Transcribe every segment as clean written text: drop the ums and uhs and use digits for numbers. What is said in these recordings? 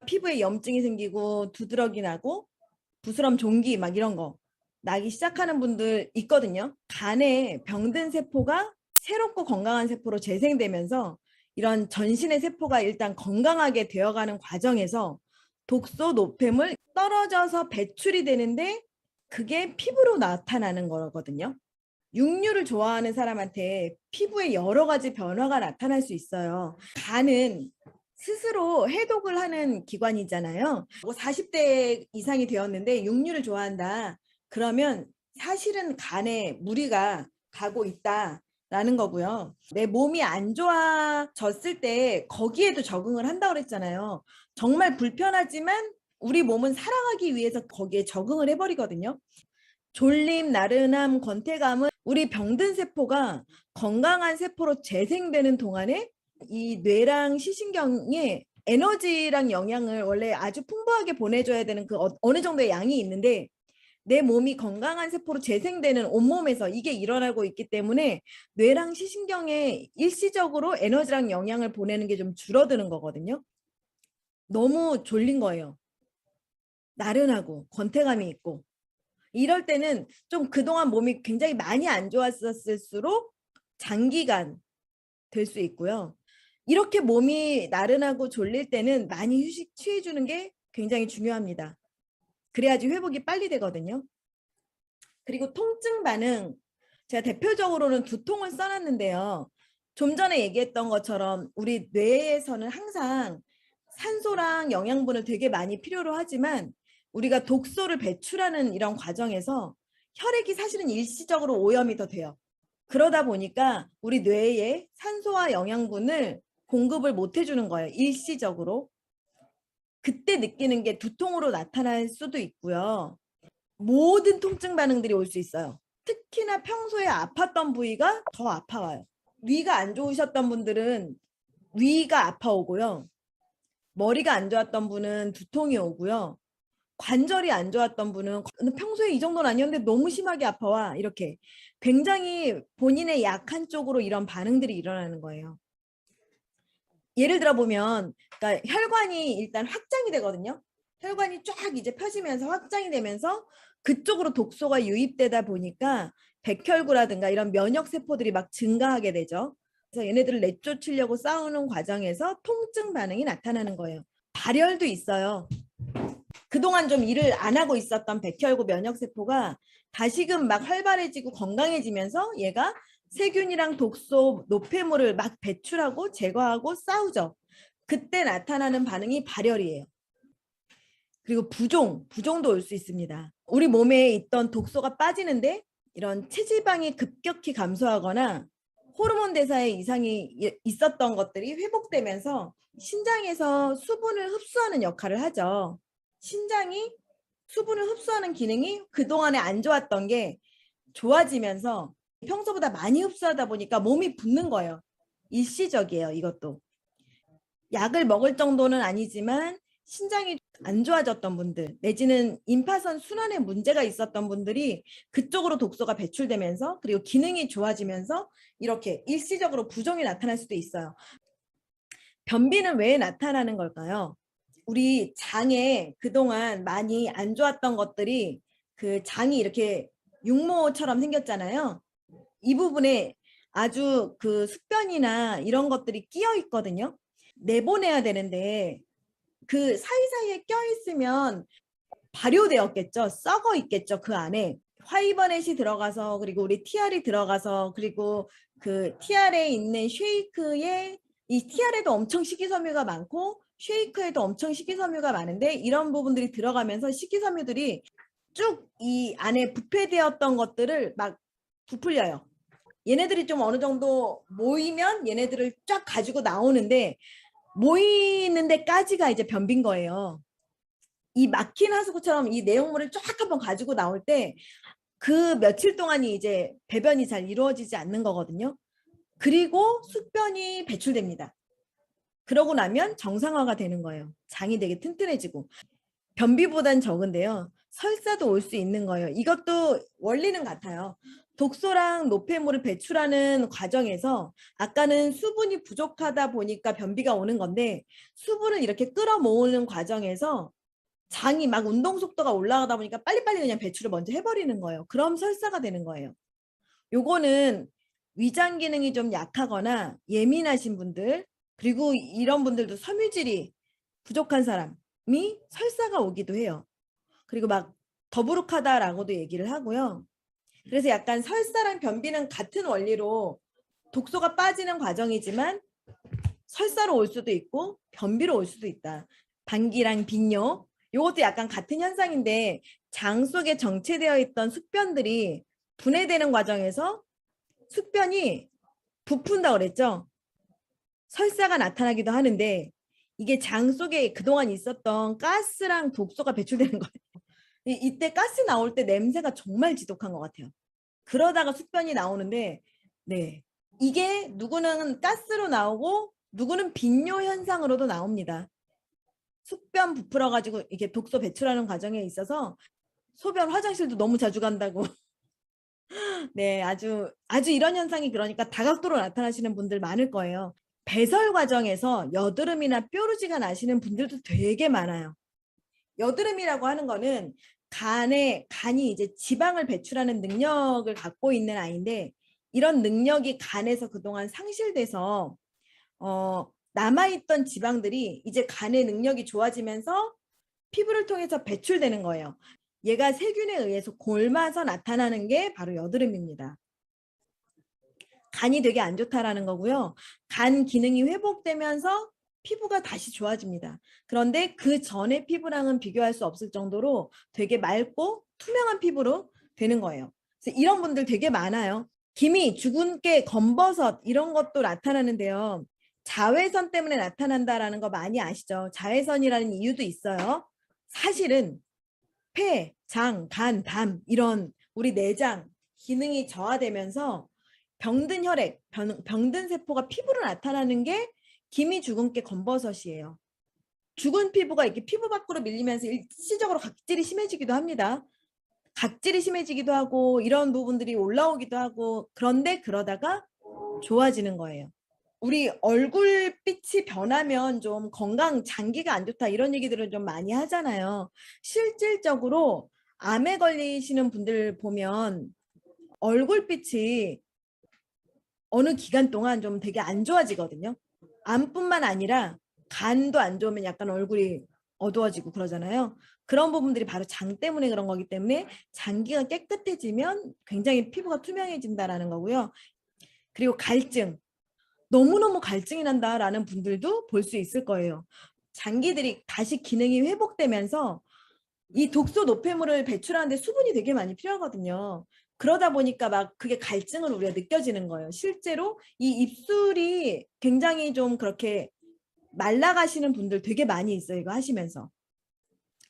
피부에 염증이 생기고 두드러기 나고 부스럼 종기 막 이런 거 나기 시작하는 분들 있거든요. 간에 병든 세포가 새롭고 건강한 세포로 재생되면서 이런 전신의 세포가 일단 건강하게 되어가는 과정에서 독소, 노폐물 떨어져서 배출이 되는데 그게 피부로 나타나는 거거든요. 육류를 좋아하는 사람한테 피부에 여러 가지 변화가 나타날 수 있어요. 간은 스스로 해독을 하는 기관이잖아요. 40대 이상이 되었는데 육류를 좋아한다. 그러면 사실은 간에 무리가 가고 있다라는 거고요. 내 몸이 안 좋아졌을 때 거기에도 적응을 한다고 그랬잖아요. 정말 불편하지만 우리 몸은 살아가기 위해서 거기에 적응을 해버리거든요. 졸림, 나른함, 권태감은 우리 병든 세포가 건강한 세포로 재생되는 동안에 이 뇌랑 시신경에 에너지랑 영양을 원래 아주 풍부하게 보내줘야 되는 그 어느 정도의 양이 있는데 내 몸이 건강한 세포로 재생되는 온몸에서 이게 일어나고 있기 때문에 뇌랑 시신경에 일시적으로 에너지랑 영양을 보내는 게 좀 줄어드는 거거든요. 너무 졸린 거예요. 나른하고 권태감이 있고. 이럴 때는 좀 그동안 몸이 굉장히 많이 안 좋았을수록 장기간 될 수 있고요. 이렇게 몸이 나른하고 졸릴 때는 많이 휴식 취해주는 게 굉장히 중요합니다. 그래야지 회복이 빨리 되거든요. 그리고 통증 반응, 제가 대표적으로는 두통을 써놨는데요. 좀 전에 얘기했던 것처럼 우리 뇌에서는 항상 산소랑 영양분을 되게 많이 필요로 하지만 우리가 독소를 배출하는 이런 과정에서 혈액이 사실은 일시적으로 오염이 더 돼요. 그러다 보니까 우리 뇌에 산소와 영양분을 공급을 못 해주는 거예요. 일시적으로. 그때 느끼는 게 두통으로 나타날 수도 있고요. 모든 통증 반응들이 올 수 있어요. 특히나 평소에 아팠던 부위가 더 아파와요. 위가 안 좋으셨던 분들은 위가 아파오고요. 머리가 안 좋았던 분은 두통이 오고요. 관절이 안 좋았던 분은 평소에 이 정도는 아니었는데 너무 심하게 아파와. 이렇게 굉장히 본인의 약한 쪽으로 이런 반응들이 일어나는 거예요. 예를 들어 보면 그러니까 혈관이 일단 확장이 되거든요. 혈관이 쫙 이제 펴지면서 확장이 되면서 그쪽으로 독소가 유입되다 보니까 백혈구라든가 이런 면역 세포들이 막 증가하게 되죠. 그래서 얘네들을 내쫓으려고 싸우는 과정에서 통증 반응이 나타나는 거예요. 발열도 있어요. 그동안 좀 일을 안 하고 있었던 백혈구 면역 세포가 다시금 막 활발해지고 건강해지면서 얘가 세균이랑 독소, 노폐물을 막 배출하고 제거하고 싸우죠. 그때 나타나는 반응이 발열이에요. 그리고 부종도 올 수 있습니다. 우리 몸에 있던 독소가 빠지는데 이런 체지방이 급격히 감소하거나 호르몬 대사에 이상이 있었던 것들이 회복되면서 신장에서 수분을 흡수하는 역할을 하죠. 신장이 수분을 흡수하는 기능이 그동안에 안 좋았던 게 좋아지면서 평소보다 많이 흡수하다 보니까 몸이 붓는 거예요. 일시적이에요, 이것도. 약을 먹을 정도는 아니지만 신장이 안 좋아졌던 분들 내지는 임파선 순환에 문제가 있었던 분들이 그쪽으로 독소가 배출되면서 그리고 기능이 좋아지면서 이렇게 일시적으로 부종이 나타날 수도 있어요. 변비는 왜 나타나는 걸까요? 우리 장에 그동안 많이 안 좋았던 것들이 그 장이 이렇게 육모처럼 생겼잖아요. 이 부분에 아주 그 숙변이나 이런 것들이 끼어 있거든요. 내보내야 되는데 그 사이사이에 껴있으면 발효되었겠죠. 썩어 있겠죠. 그 안에 화이버넷이 들어가서 그리고 우리 TR이 들어가서 그리고 그 TR에 있는 쉐이크에 이 TR에도 엄청 식이섬유가 많고 쉐이크에도 엄청 식이섬유가 많은데 이런 부분들이 들어가면서 식이섬유들이 쭉 이 안에 부패되었던 것들을 막 부풀려요. 얘네들이 좀 어느 정도 모이면 얘네들을 쫙 가지고 나오는데 모이는 데까지가 이제 변비인 거예요. 이 막힌 하수구처럼 이 내용물을 쫙 한번 가지고 나올 때 그 며칠 동안이 이제 배변이 잘 이루어지지 않는 거거든요. 그리고 숙변이 배출됩니다. 그러고 나면 정상화가 되는 거예요. 장이 되게 튼튼해지고. 변비보단 적은데요. 설사도 올 수 있는 거예요. 이것도 원리는 같아요. 독소랑 노폐물을 배출하는 과정에서 아까는 수분이 부족하다 보니까 변비가 오는 건데 수분을 이렇게 끌어모으는 과정에서 장이 막 운동 속도가 올라가다 보니까 빨리빨리 그냥 배출을 먼저 해버리는 거예요. 그럼 설사가 되는 거예요. 요거는 위장 기능이 좀 약하거나 예민하신 분들 그리고 이런 분들도 섬유질이 부족한 사람이 설사가 오기도 해요. 그리고 막 더부룩하다라고도 얘기를 하고요. 그래서 약간 설사랑 변비는 같은 원리로 독소가 빠지는 과정이지만 설사로 올 수도 있고 변비로 올 수도 있다. 방기랑 빈뇨 이것도 약간 같은 현상인데 장 속에 정체되어 있던 숙변들이 분해되는 과정에서 숙변이 부푼다고 그랬죠. 설사가 나타나기도 하는데 이게 장 속에 그동안 있었던 가스랑 독소가 배출되는 거예요. 이때 가스 나올 때 냄새가 정말 지독한 것 같아요. 그러다가 숙변이 나오는데 네, 이게 누구는 가스로 나오고 누구는 빈뇨 현상으로도 나옵니다. 숙변 부풀어 가지고 이게 독소 배출하는 과정에 있어서 소변 화장실도 너무 자주 간다고 네, 아주 이런 현상이 그러니까 다각도로 나타나시는 분들 많을 거예요. 배설 과정에서 여드름이나 뾰루지가 나시는 분들도 되게 많아요. 여드름이라고 하는 거는 간이 이제 지방을 배출하는 능력을 갖고 있는 아이인데 이런 능력이 간에서 그동안 상실돼서 남아있던 지방들이 이제 간의 능력이 좋아지면서 피부를 통해서 배출되는 거예요. 얘가 세균에 의해서 곪아서 나타나는 게 바로 여드름입니다. 간이 되게 안 좋다라는 거고요. 간 기능이 회복되면서 피부가 다시 좋아집니다. 그런데 그 전의 피부랑은 비교할 수 없을 정도로 되게 맑고 투명한 피부로 되는 거예요. 그래서 이런 분들 되게 많아요. 기미, 주근깨, 검버섯 이런 것도 나타나는데요. 자외선 때문에 나타난다라는 거 많이 아시죠? 자외선이라는 이유도 있어요. 사실은 폐, 장, 간, 담 이런 우리 내장 기능이 저하되면서 병든 혈액, 병든 세포가 피부로 나타나는 게 기미, 주근깨, 검버섯이에요. 죽은 피부가 이렇게 피부 밖으로 밀리면서 일시적으로 각질이 심해지기도 합니다. 각질이 심해지기도 하고 이런 부분들이 올라오기도 하고 그런데 그러다가 좋아지는 거예요. 우리 얼굴빛이 변하면 좀 건강 장기가 안 좋다 이런 얘기들을 좀 많이 하잖아요. 실질적으로 암에 걸리시는 분들 보면 얼굴빛이 어느 기간 동안 좀 되게 안 좋아지거든요. 암뿐만 아니라 간도 안 좋으면 약간 얼굴이 어두워지고 그러잖아요. 그런 부분들이 바로 장 때문에 그런 거기 때문에 장기가 깨끗해지면 굉장히 피부가 투명해진다라는 거고요. 그리고 갈증. 너무너무 갈증이 난다라는 분들도 볼 수 있을 거예요. 장기들이 다시 기능이 회복되면서 이 독소 노폐물을 배출하는데 수분이 되게 많이 필요하거든요. 그러다 보니까 막 그게 갈증을 우리가 느껴지는 거예요. 실제로 이 입술이 굉장히 좀 그렇게 말라가시는 분들 되게 많이 있어요. 이거 하시면서.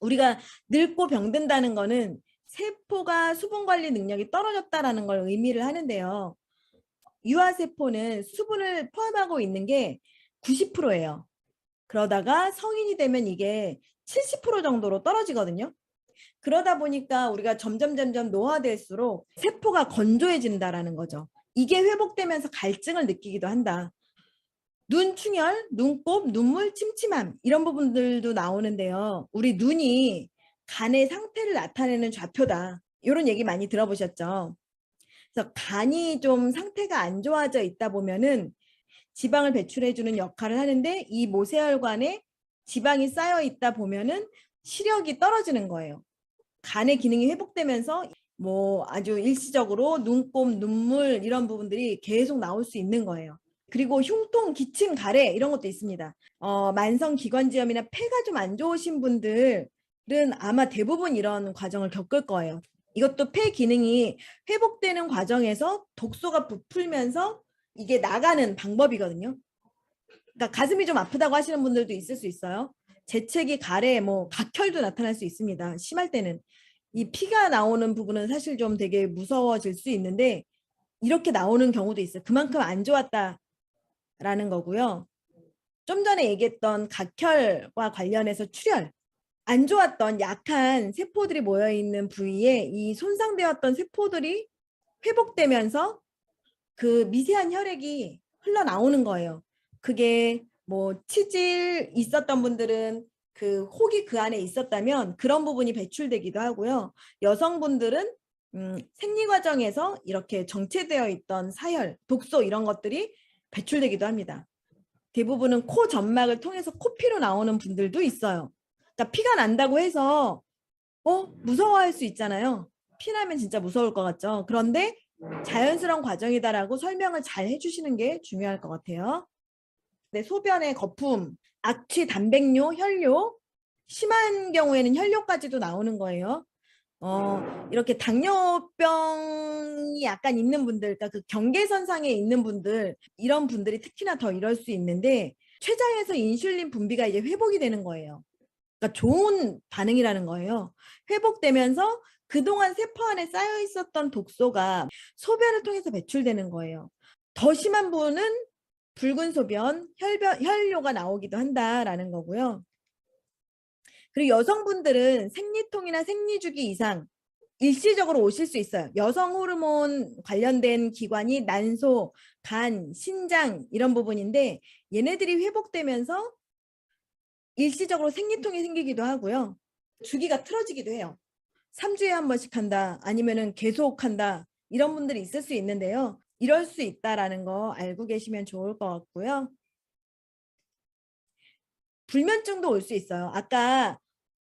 우리가 늙고 병든다는 거는 세포가 수분 관리 능력이 떨어졌다라는 걸 의미를 하는데요. 유아세포는 수분을 포함하고 있는 게 90%예요. 그러다가 성인이 되면 이게 70% 정도로 떨어지거든요. 그러다 보니까 우리가 점점 노화될수록 세포가 건조해진다라는 거죠. 이게 회복되면서 갈증을 느끼기도 한다. 눈 충혈, 눈곱, 눈물, 침침함 이런 부분들도 나오는데요. 우리 눈이 간의 상태를 나타내는 좌표다. 이런 얘기 많이 들어보셨죠? 그래서 간이 좀 상태가 안 좋아져 있다 보면은 지방을 배출해주는 역할을 하는데 이 모세혈관에 지방이 쌓여 있다 보면은 시력이 떨어지는 거예요. 간의 기능이 회복되면서 뭐 아주 일시적으로 눈곱, 눈물 이런 부분들이 계속 나올 수 있는 거예요. 그리고 흉통, 기침, 가래 이런 것도 있습니다. 만성기관지염이나 폐가 좀 안 좋으신 분들은 아마 대부분 이런 과정을 겪을 거예요. 이것도 폐 기능이 회복되는 과정에서 독소가 부풀면서 이게 나가는 방법이거든요. 그러니까 가슴이 좀 아프다고 하시는 분들도 있을 수 있어요. 재채기, 가래, 뭐 각혈도 나타날 수 있습니다. 심할 때는. 이 피가 나오는 부분은 사실 좀 되게 무서워질 수 있는데 이렇게 나오는 경우도 있어요. 그만큼 안 좋았다라는 거고요. 좀 전에 얘기했던 각혈과 관련해서 출혈. 안 좋았던 약한 세포들이 모여있는 부위에 이 손상되었던 세포들이 회복되면서 그 미세한 혈액이 흘러나오는 거예요. 그게 뭐 치질 있었던 분들은 그 혹이 그 안에 있었다면 그런 부분이 배출되기도 하고요. 여성분들은 생리 과정에서 이렇게 정체되어 있던 사혈, 독소 이런 것들이 배출되기도 합니다. 대부분은 코 점막을 통해서 코피로 나오는 분들도 있어요. 그러니까 피가 난다고 해서 무서워할 수 있잖아요. 피나면 진짜 무서울 것 같죠. 그런데 자연스러운 과정이다라고 설명을 잘 해주시는 게 중요할 것 같아요. 네, 소변의 거품, 악취, 단백뇨, 혈뇨, 심한 경우에는 혈뇨까지도 나오는 거예요. 이렇게 당뇨병이 약간 있는 분들, 그러니까 그 경계선상에 있는 분들, 이런 분들이 특히나 더 이럴 수 있는데 췌장에서 인슐린 분비가 이제 회복이 되는 거예요. 그러니까 좋은 반응이라는 거예요. 회복되면서 그동안 세포 안에 쌓여 있었던 독소가 소변을 통해서 배출되는 거예요. 더 심한 분은 붉은 소변, 혈뇨가 나오기도 한다라는 거고요. 그리고 여성분들은 생리통이나 생리주기 이상 일시적으로 오실 수 있어요. 여성 호르몬 관련된 기관이 난소, 간, 신장 이런 부분인데 얘네들이 회복되면서 일시적으로 생리통이 생기기도 하고요. 주기가 틀어지기도 해요. 3주에 한 번씩 한다 아니면은 계속 한다 이런 분들이 있을 수 있는데요. 이럴 수 있다라는 거 알고 계시면 좋을 것 같고요. 불면증도 올 수 있어요. 아까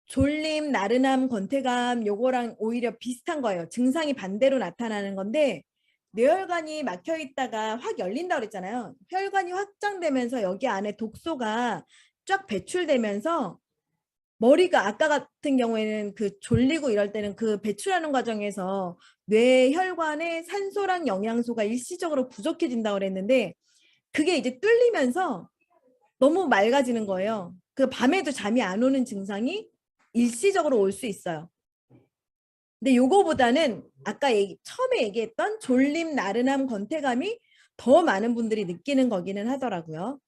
졸림, 나른함, 권태감 요거랑 오히려 비슷한 거예요. 증상이 반대로 나타나는 건데 뇌혈관이 막혀 있다가 확 열린다 그랬잖아요. 혈관이 확장되면서 여기 안에 독소가 쫙 배출되면서 머리가 아까 같은 경우에는 그 졸리고 이럴 때는 그 배출하는 과정에서 뇌혈관에 산소랑 영양소가 일시적으로 부족해진다고 그랬는데 그게 이제 뚫리면서 너무 맑아지는 거예요. 그 밤에도 잠이 안 오는 증상이 일시적으로 올 수 있어요. 근데 요거보다는 아까 처음에 얘기했던 졸림, 나른함, 권태감이 더 많은 분들이 느끼는 거기는 하더라고요.